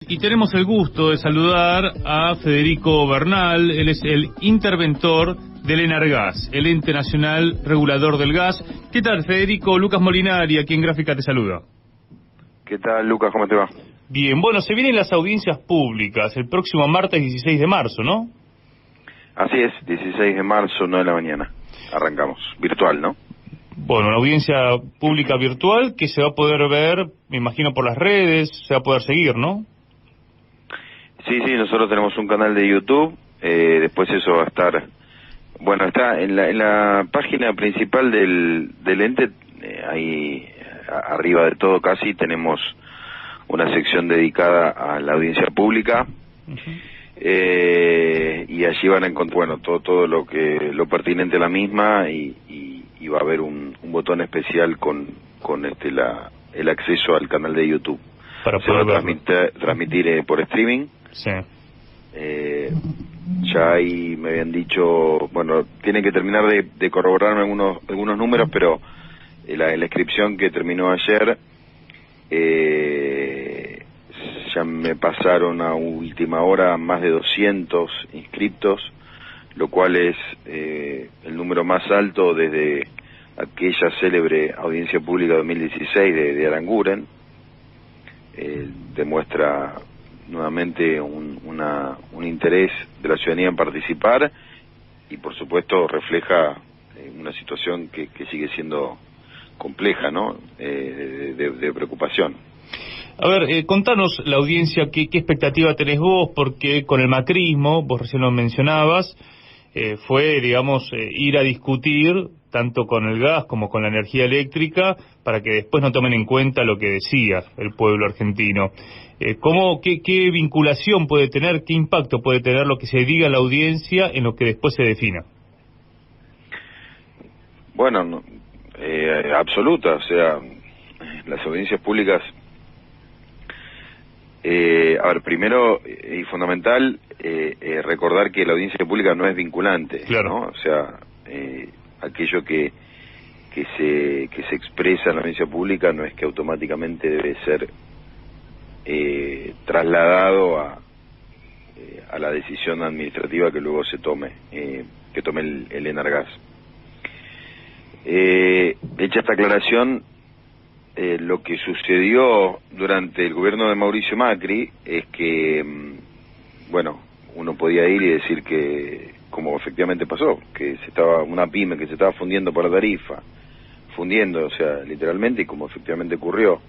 Y tenemos el gusto de saludar a Federico Bernal. Él es el interventor del Enargas, el Ente Nacional Regulador del Gas. ¿Qué tal, Federico? Lucas Molinari, aquí en Gráfica te saluda. ¿Qué tal, Lucas? ¿Cómo te va? Bien, bueno, se vienen las audiencias públicas el próximo martes 16 de marzo, ¿no? Así es, 16 de marzo, 9 de la mañana. Arrancamos, virtual, ¿no? Bueno, una audiencia pública virtual que se va a poder ver, me imagino, por las redes, se va a poder seguir, ¿no? Sí, nosotros tenemos un canal de YouTube, después eso va a estar, bueno, está en la página principal del ente, ahí arriba de todo casi tenemos una sección dedicada a la audiencia pública, y allí van a encontrar, bueno, todo lo pertinente a la misma y va a haber un botón especial con el acceso al canal de YouTube. Para se va poder a transmitir por streaming. Sí. Ya ahí me habían dicho, bueno, tienen que terminar de corroborarme algunos números, pero la inscripción que terminó ayer, ya me pasaron a última hora más de 200 inscriptos, lo cual es el número más alto desde aquella célebre audiencia pública 2016 de Aranguren. Demuestra nuevamente un interés de la ciudadanía en participar y por supuesto refleja una situación que sigue siendo compleja, ¿no? De preocupación. A ver, contanos la audiencia, ¿qué expectativa tenés vos? Porque con el macrismo, vos recién lo mencionabas, fue, digamos, ir a discutir tanto con el gas como con la energía eléctrica para que después no tomen en cuenta lo que decía el pueblo argentino. ¿Qué vinculación puede tener, qué impacto puede tener lo que se diga en la audiencia en lo que después se defina? Bueno, absoluta, o sea, las audiencias públicas, a ver, primero y fundamental, recordar que la audiencia pública no es vinculante, claro, ¿no? O sea, aquello que se expresa en la audiencia pública no es que automáticamente debe ser trasladado a la decisión administrativa que luego se tome, que tome el Enargas. Hecha esta aclaración, lo que sucedió durante el gobierno de Mauricio Macri es que, bueno, uno podía ir y decir que, como efectivamente pasó, que una pyme que se estaba fundiendo por la tarifa, o sea, literalmente, y como efectivamente ocurrió,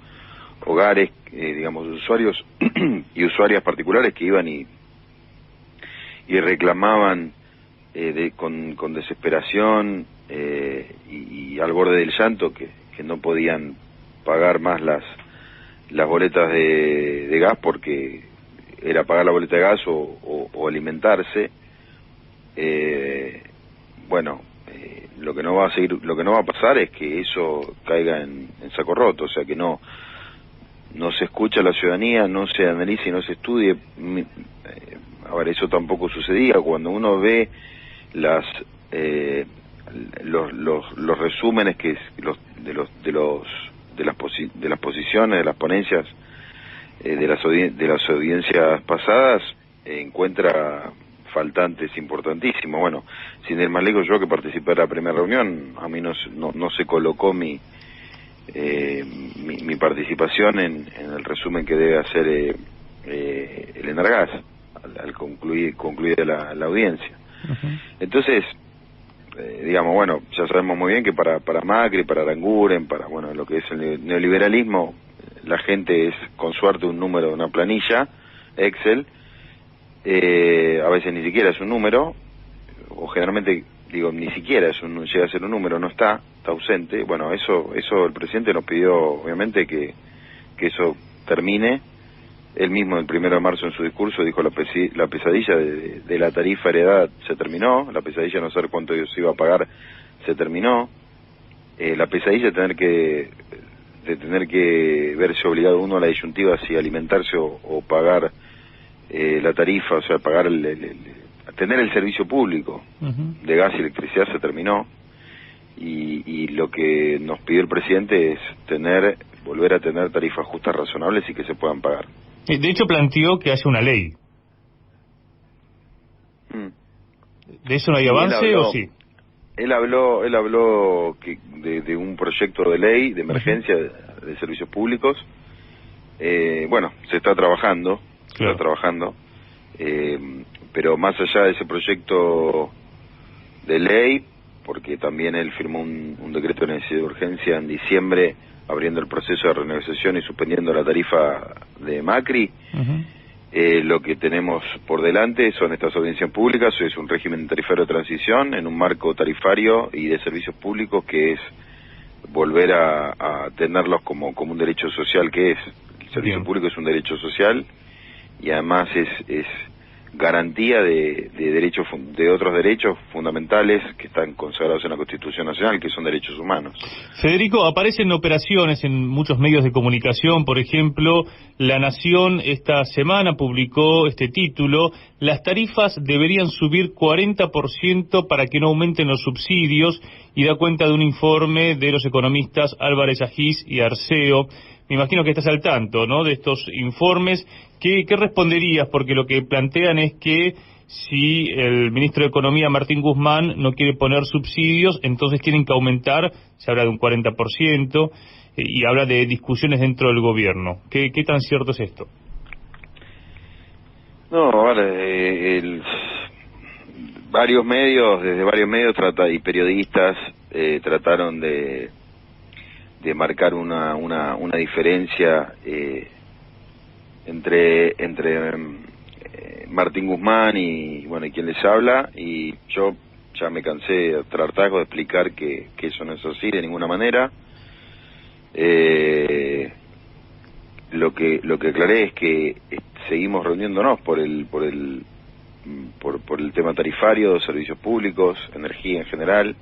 hogares, digamos, usuarios y usuarias particulares que iban y reclamaban con desesperación y al borde del llanto que no podían pagar más las boletas de gas porque era pagar la boleta de gas o alimentarse. Bueno, lo que no va a pasar es que eso caiga en saco roto, o sea, que no se escucha a la ciudadanía, no se analice y no se estudie. A ver, eso tampoco sucedía. Cuando uno ve los resúmenes de las posiciones, de las ponencias de las audiencias pasadas, encuentra faltantes importantísimos. Bueno, sin ir más lejos, yo que participé de la primera reunión, a mí no se colocó mi participación en el resumen que debe hacer el Enargas al concluir la audiencia. Entonces, digamos, bueno, ya sabemos muy bien que para Macri, para Aranguren, para, bueno, lo que es el neoliberalismo, la gente es con suerte un número de una planilla Excel, a veces ni siquiera es un número, o generalmente, digo, ni siquiera llega a ser un número, no está ausente. Bueno, eso el presidente nos pidió, obviamente, que eso termine. Él mismo el 1 de marzo en su discurso dijo la pesadilla de la tarifa heredada se terminó, la pesadilla de no saber cuánto se iba a pagar se terminó, la pesadilla de tener que verse obligado uno a la disyuntiva si alimentarse o pagar la tarifa, o sea, pagar tener el servicio público de gas y electricidad se terminó. Y lo que nos pidió el presidente es volver a tener tarifas justas, razonables y que se puedan pagar. De hecho planteó que haya una ley. ¿De eso no hay avance o sí? Él habló de un proyecto de ley de emergencia de servicios públicos. Bueno, se está trabajando, pero más allá de ese proyecto de ley, porque también él firmó un decreto de necesidad de urgencia en diciembre, abriendo el proceso de renegociación y suspendiendo la tarifa de Macri. Lo que tenemos por delante son estas audiencias públicas, es un régimen tarifario de transición en un marco tarifario y de servicios públicos que es volver a tenerlos como un derecho social que es. El servicio público es un derecho social y además es garantía de derechos, de otros derechos fundamentales que están consagrados en la Constitución Nacional, que son derechos humanos. Federico, aparecen operaciones en muchos medios de comunicación, por ejemplo, La Nación esta semana publicó este título: las tarifas deberían subir 40% para que no aumenten los subsidios, y da cuenta de un informe de los economistas Álvarez Agis y Arceo. Me imagino que estás al tanto, ¿no?, de estos informes. ¿Qué responderías? Porque lo que plantean es que si el ministro de Economía, Martín Guzmán, no quiere poner subsidios, entonces tienen que aumentar, se habla de un 40%, y habla de discusiones dentro del gobierno. ¿Qué tan cierto es esto? No, varios medios y periodistas trataron de marcar una diferencia entre Martín Guzmán y quien les habla, y yo ya me cansé a hartazgo de explicar que eso no es así de ninguna manera. Lo que aclaré es que seguimos reuniéndonos por el tema tarifario, de servicios públicos, energía en general.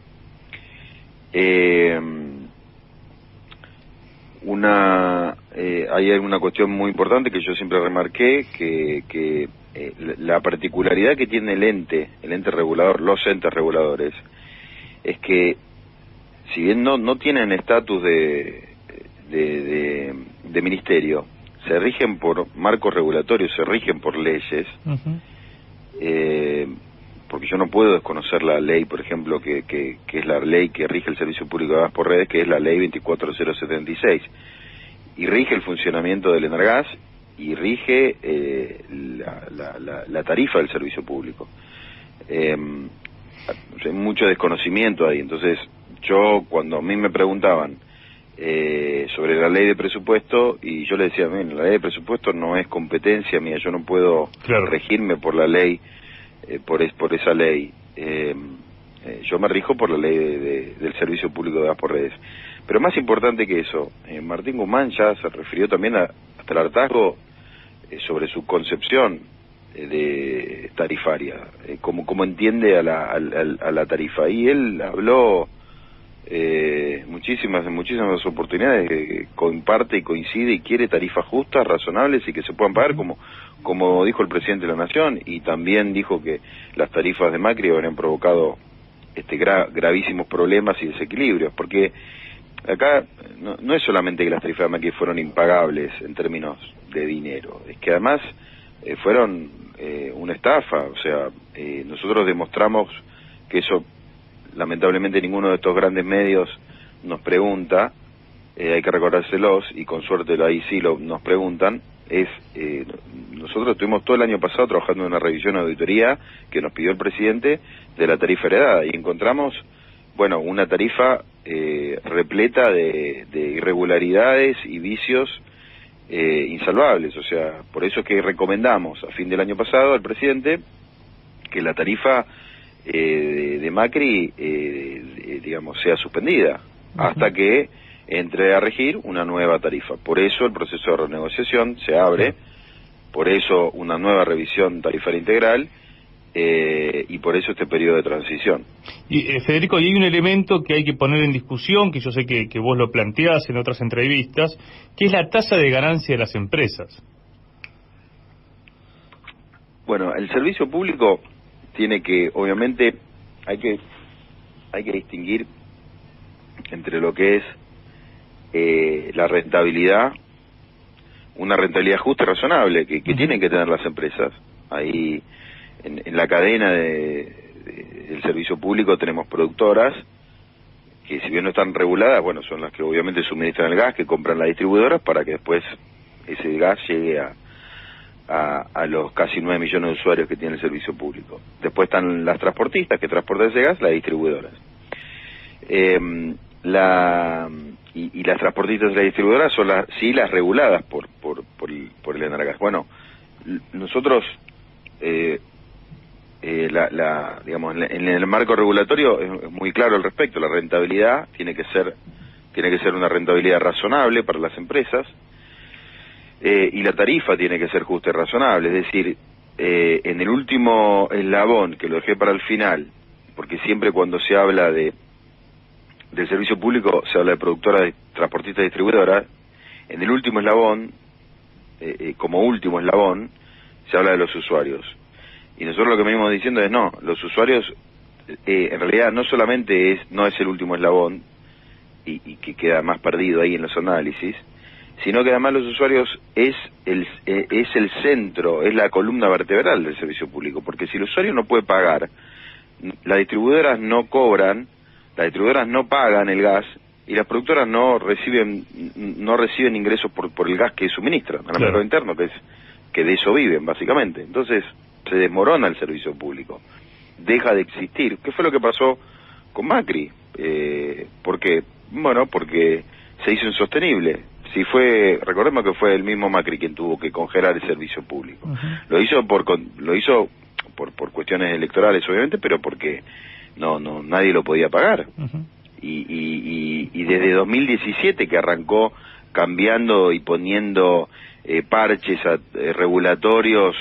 Hay una cuestión muy importante que yo siempre remarqué, que la particularidad que tiene el ente regulador, los entes reguladores, es que si bien no tienen estatus de ministerio, se rigen por marcos regulatorios, se rigen por leyes. Porque yo no puedo desconocer la ley, por ejemplo, que es la ley que rige el Servicio Público de Gas por Redes, que es la ley 24076, y rige el funcionamiento del Enargás y rige la tarifa del servicio público. Hay mucho desconocimiento ahí. Entonces yo, cuando a mí me preguntaban sobre la ley de presupuesto, y yo le decía, la ley de presupuesto no es competencia mía, yo no puedo regirme por la ley, por esa ley. Yo me rijo por la ley del Servicio Público de Gas por Redes. Pero más importante que eso, Martín Guzmán ya se refirió también hasta el hartazgo sobre su concepción de tarifaria, cómo entiende a la tarifa, y él habló muchísimas oportunidades, que comparte y coincide y quiere tarifas justas, razonables y que se puedan pagar, como dijo el presidente de la Nación, y también dijo que las tarifas de Macri habrían provocado gravísimos problemas y desequilibrios, porque acá no es solamente que las tarifas de Macri fueron impagables en términos de dinero, es que además fueron una estafa. O sea, nosotros demostramos que eso, lamentablemente ninguno de estos grandes medios nos pregunta, hay que recordárselos, y con suerte ahí sí nos preguntan. Nosotros estuvimos todo el año pasado trabajando en una revisión de auditoría que nos pidió el presidente de la tarifa heredada, y encontramos, una tarifa repleta de irregularidades y vicios insalvables. O sea, por eso es que recomendamos a fin del año pasado al presidente que la tarifa de Macri sea suspendida hasta que entre a regir una nueva tarifa. Por eso el proceso de renegociación se abre, por eso una nueva revisión tarifaria integral, y por eso este periodo de transición. Y Federico, y hay un elemento que hay que poner en discusión, que yo sé que vos lo planteás en otras entrevistas, que es la tasa de ganancia de las empresas. Bueno, el servicio público tiene que, obviamente, hay que distinguir entre lo que es la rentabilidad una rentabilidad justa y razonable que tienen que tener las empresas. Ahí en la cadena del servicio público tenemos productoras que, si bien no están reguladas, bueno, son las que obviamente suministran el gas, que compran las distribuidoras para que después ese gas llegue a los casi 9 millones de usuarios que tiene el servicio público. Después están las transportistas que transportan ese gas, las distribuidoras. Y las transportistas y las distribuidoras son las reguladas por el Enargas. Bueno, nosotros digamos, en el marco regulatorio es muy claro al respecto. La rentabilidad tiene que ser una rentabilidad razonable para las empresas, y la tarifa tiene que ser justa y razonable. Es decir, en el último eslabón, que lo dejé para el final, porque siempre cuando se habla del servicio público se habla de productoras, transportistas y distribuidoras, en el último eslabón, como último eslabón, se habla de los usuarios. Y nosotros lo que venimos diciendo es no, los usuarios en realidad no solamente no es el último eslabón y que queda más perdido ahí en los análisis, sino que además los usuarios es el centro, es la columna vertebral del servicio público, porque si el usuario no puede pagar, las distribuidoras no cobran, las distribuidoras no pagan el gas y las productoras no reciben ingresos por el gas que suministran al mercado interno, que de eso viven básicamente. Entonces se desmorona el servicio público, deja de existir. ¿Qué fue lo que pasó con Macri? ¿Por qué? Bueno, porque se hizo insostenible. Recordemos que fue el mismo Macri quien tuvo que congelar el servicio público. Lo hizo por cuestiones electorales, obviamente, pero porque nadie lo podía pagar. Y desde 2017 que arrancó cambiando y poniendo parches regulatorios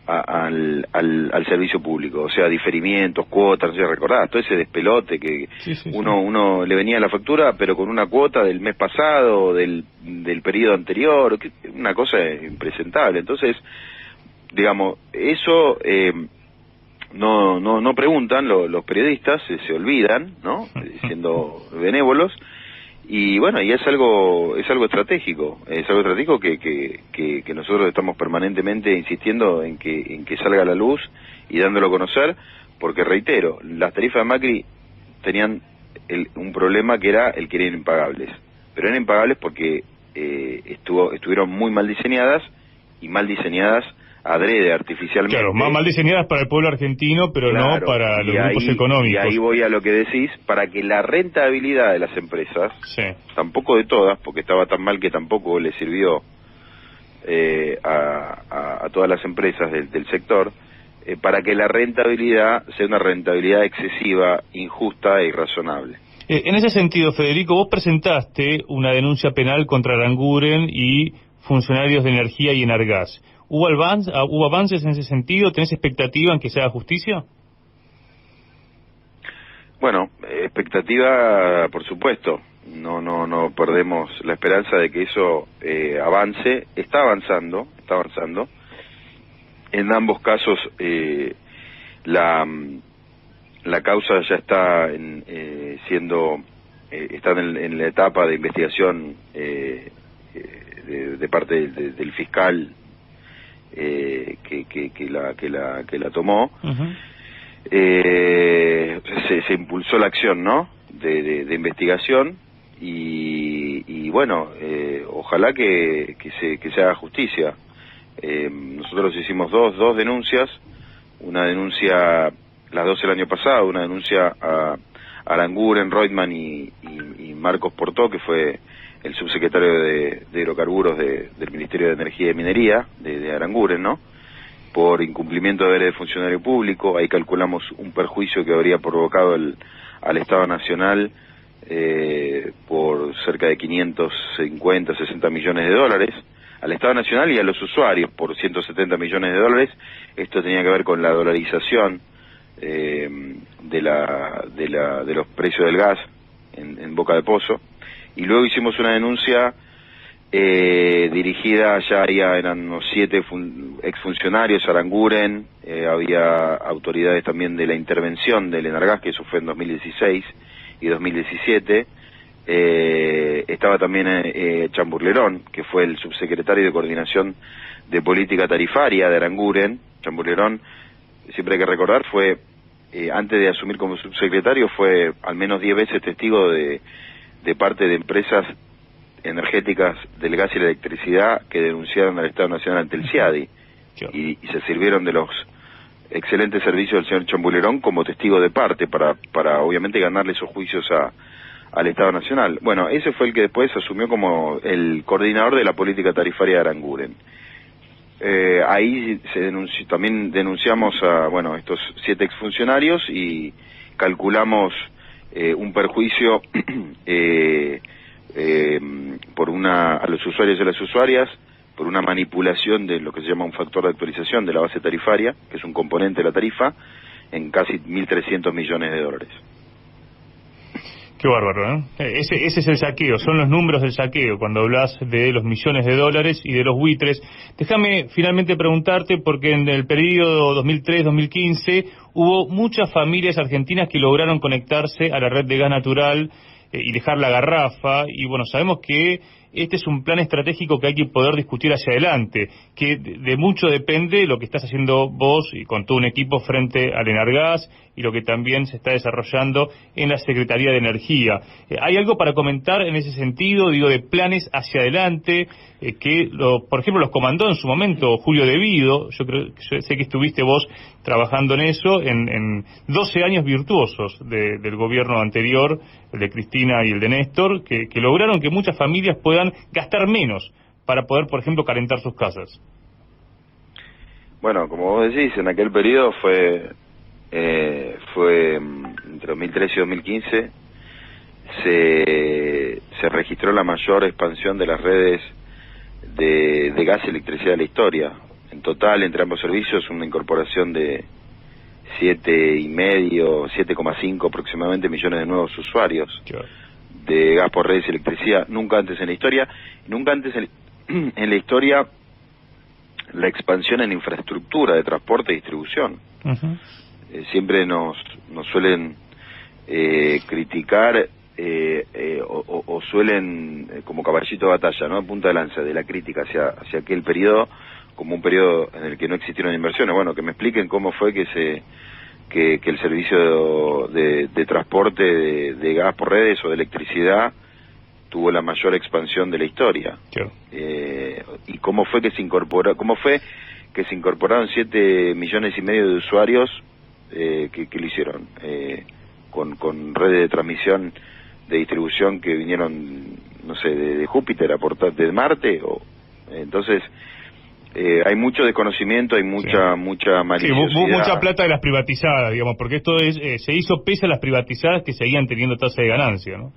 al servicio público, o sea, diferimientos, cuotas, no sé si recordás, todo ese despelote que uno le venía la factura, pero con una cuota del mes pasado, del periodo anterior, una cosa impresentable. Entonces, digamos, eso no preguntan los periodistas, se olvidan, ¿no? Siendo benévolos. Y bueno, y es algo estratégico, que nosotros estamos permanentemente insistiendo en que salga a la luz y dándolo a conocer, porque reitero, las tarifas de Macri tenían un problema que era el que eran impagables, pero eran impagables porque estuvieron muy mal diseñadas adrede, artificialmente. Claro, mal diseñadas para el pueblo argentino, pero claro, no para los grupos económicos. Y ahí voy a lo que decís, para que la rentabilidad de las empresas, tampoco de todas, porque estaba tan mal que tampoco le sirvió a todas las empresas del sector, para que la rentabilidad sea una rentabilidad excesiva, injusta e irrazonable. En ese sentido, Federico, vos presentaste una denuncia penal contra Aranguren y funcionarios de Energía y Enargas. ¿Hubo avances en ese sentido? ¿Tenés expectativa en que se haga justicia? Bueno, expectativa, por supuesto. No perdemos la esperanza de que eso avance. Está avanzando. En ambos casos la causa ya está está en la etapa de investigación de parte del fiscal que la tomó. Se impulsó la acción, ¿no? de investigación y bueno, ojalá que se haga justicia. Nosotros hicimos dos denuncias, una denuncia, las dos el año pasado, una denuncia a Aranguren, Reutemann y Marcos Portó, que fue el subsecretario de Hidrocarburos del Ministerio de Energía y Minería, de Aranguren, ¿no? Por incumplimiento de deberes de funcionario público. Ahí calculamos un perjuicio que habría provocado al Estado Nacional por cerca de 550, 60 millones de dólares, al Estado Nacional y a los usuarios por 170 millones de dólares. Esto tenía que ver con la dolarización de los precios del gas en Boca de Pozo. Y luego hicimos una denuncia dirigida, ya eran unos 7 exfuncionarios, Aranguren, había autoridades también de la intervención del Enargas, que eso fue en 2016 y 2017, estaba también Chamburlerón, que fue el subsecretario de Coordinación de Política Tarifaria de Aranguren. Chamburlerón, siempre hay que recordar, fue, antes de asumir como subsecretario, fue al menos 10 veces testigo de parte de empresas energéticas del gas y la electricidad que denunciaron al Estado Nacional ante el CIADI y se sirvieron de los excelentes servicios del señor Chamburlerón como testigo de parte para obviamente ganarle esos juicios al Estado Nacional. Bueno, ese fue el que después asumió como el coordinador de la política tarifaria de Aranguren. Ahí también denunciamos a estos 7 exfuncionarios y calculamos un perjuicio a los usuarios y a las usuarias por una manipulación de lo que se llama un factor de actualización de la base tarifaria, que es un componente de la tarifa, en casi 1.300 millones de dólares. Qué bárbaro, ¿no? Ese es el saqueo, son los números del saqueo, cuando hablas de los millones de dólares y de los buitres. Déjame finalmente preguntarte, porque en el periodo 2003-2015 hubo muchas familias argentinas que lograron conectarse a la red de gas natural y dejar la garrafa, y bueno, sabemos que este es un plan estratégico que hay que poder discutir hacia adelante, que de mucho depende lo que estás haciendo vos y con todo un equipo frente al Enargas y lo que también se está desarrollando en la Secretaría de Energía. ¿Hay algo para comentar en ese sentido, de planes hacia adelante, por ejemplo, los comandó en su momento Julio De Vido? Yo sé que estuviste vos trabajando en eso, en 12 años virtuosos del gobierno anterior, el de Cristina y el de Néstor, que lograron que muchas familias puedan gastar menos para poder, por ejemplo, calentar sus casas. Bueno, como vos decís, en aquel periodo fue entre 2013 y 2015 se registró la mayor expansión de las redes de gas y electricidad de la historia. En total, entre ambos servicios, una incorporación de 7,5 aproximadamente millones de nuevos usuarios de gas por redes y electricidad. Nunca antes en la historia, en la historia, la expansión en infraestructura de transporte y distribución. Uh-huh. Siempre nos suelen criticar o suelen, como caballito de batalla, ¿no?, punta de lanza de la crítica hacia aquel periodo, como un periodo en el que no existieron inversiones. Bueno, que me expliquen cómo fue que el servicio de transporte de gas por redes o de electricidad tuvo la mayor expansión de la historia. Sure. Y cómo fue que se incorporaron 7,5 millones de usuarios que lo hicieron con redes de transmisión de distribución que vinieron, no sé, de Júpiter, de Marte, entonces hay mucho desconocimiento, hay mucha maliciosidad. Sí, hubo mucha plata de las privatizadas, digamos, porque esto se hizo pese a las privatizadas que seguían teniendo tasa de ganancia, ¿no?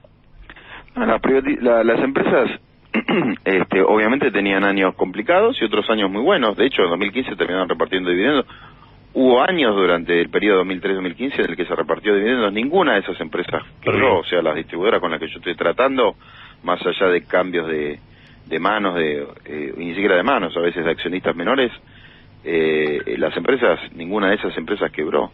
Las empresas obviamente tenían años complicados y otros años muy buenos. De hecho, en 2015 terminaron repartiendo dividendos. Hubo años durante el periodo 2003-2015 en el que se repartió dividendos. Ninguna de esas empresas quebró, o sea, las distribuidoras con las que yo estoy tratando, más allá de cambios de manos, y ni siquiera de manos, a veces de accionistas menores, las empresas, ninguna de esas empresas quebró,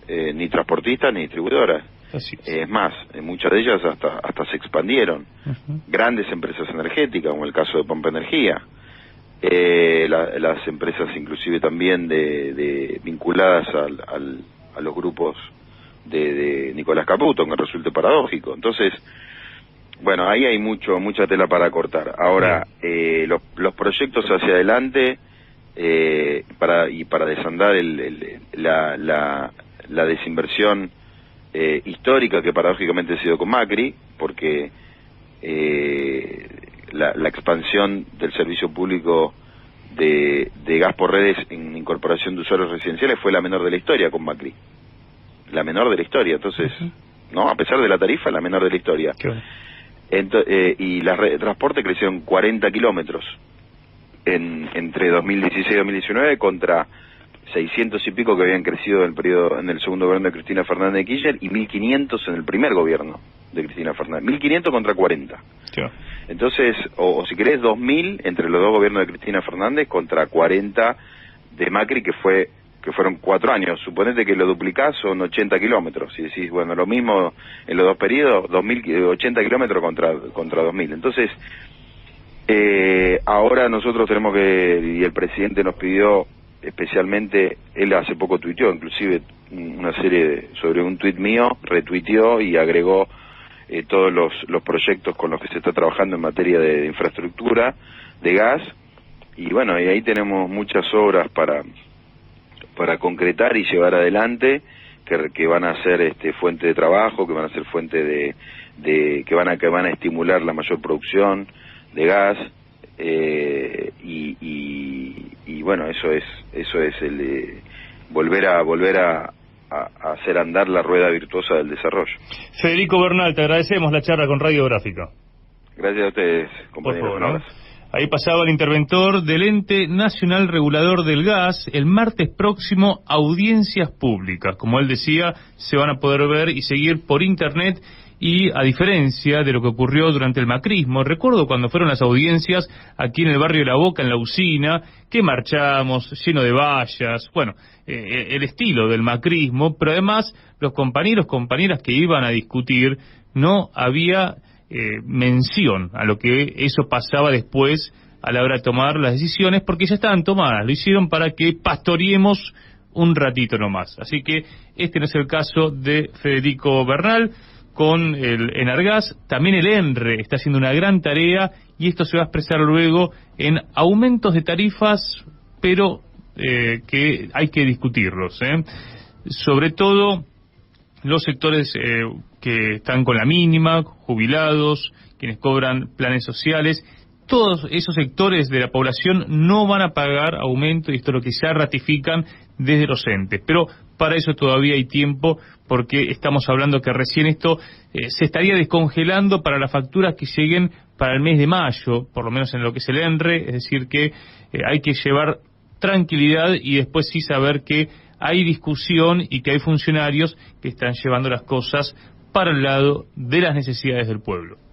ni transportistas ni distribuidoras. Es más, muchas de ellas hasta se expandieron. Uh-huh. Grandes empresas energéticas, como el caso de Pampa Energía, las empresas inclusive también vinculadas a los grupos de Nicolás Caputo, que resulte paradójico. Entonces, bueno, ahí hay mucha tela para cortar. Ahora, los proyectos hacia adelante, para desandar la desinversión histórica que paradójicamente ha sido con Macri, porque la expansión del servicio público de gas por redes en incorporación de usuarios residenciales fue la menor de la historia con Macri. La menor de la historia, entonces, ¿no? A pesar de la tarifa, la menor de la historia. Y las redes de transporte crecieron 40 kilómetros entre 2016 y 2019 contra 600 y pico que habían crecido en el segundo gobierno de Cristina Fernández de Kirchner y 1.500 en el primer gobierno de Cristina Fernández. 1.500 contra 40. Sí. Entonces, o si querés, 2.000 entre los dos gobiernos de Cristina Fernández contra 40 de Macri, que que fueron 4 años. Suponete que lo duplicás, son 80 kilómetros. Y decís, bueno, lo mismo en los 2 periodos, 80 kilómetros contra 2000. Entonces, ahora nosotros tenemos que, y el presidente nos pidió especialmente, él hace poco tuiteó, inclusive una serie sobre un tuit mío, retuiteó y agregó todos los proyectos con los que se está trabajando en materia de infraestructura, de gas, y bueno, y ahí tenemos muchas obras para concretar y llevar adelante, que van a ser fuente de trabajo, que van a ser fuente de que van a estimular la mayor producción de gas, y bueno, eso es el volver a hacer andar la rueda virtuosa del desarrollo. Federico Bernal, te agradecemos la charla con Radiográfica. Gracias a ustedes, compañeros. Por favor, ahí pasaba el interventor del Ente Nacional Regulador del Gas. El martes próximo, audiencias públicas. Como él decía, se van a poder ver y seguir por internet. Y a diferencia de lo que ocurrió durante el macrismo, recuerdo cuando fueron las audiencias aquí en el barrio de La Boca, en la usina, que marchamos lleno de vallas, bueno, el estilo del macrismo, pero además los compañeras que iban a discutir, no había mención a lo que eso pasaba después a la hora de tomar las decisiones, porque ya estaban tomadas, lo hicieron para que pastoreemos un ratito nomás. Así que este no es el caso de Federico Bernal con el Enargas. También el ENRE está haciendo una gran tarea y esto se va a expresar luego en aumentos de tarifas, pero que hay que discutirlos, sobre todo los sectores que están con la mínima, jubilados, quienes cobran planes sociales. Todos esos sectores de la población no van a pagar aumento, y esto es lo que ya ratifican desde los entes. Pero para eso todavía hay tiempo, porque estamos hablando que recién esto se estaría descongelando para las facturas que lleguen para el mes de mayo, por lo menos en lo que es el ENRE, es decir que hay que llevar tranquilidad y después sí saber que hay discusión y que hay funcionarios que están llevando las cosas para el lado de las necesidades del pueblo.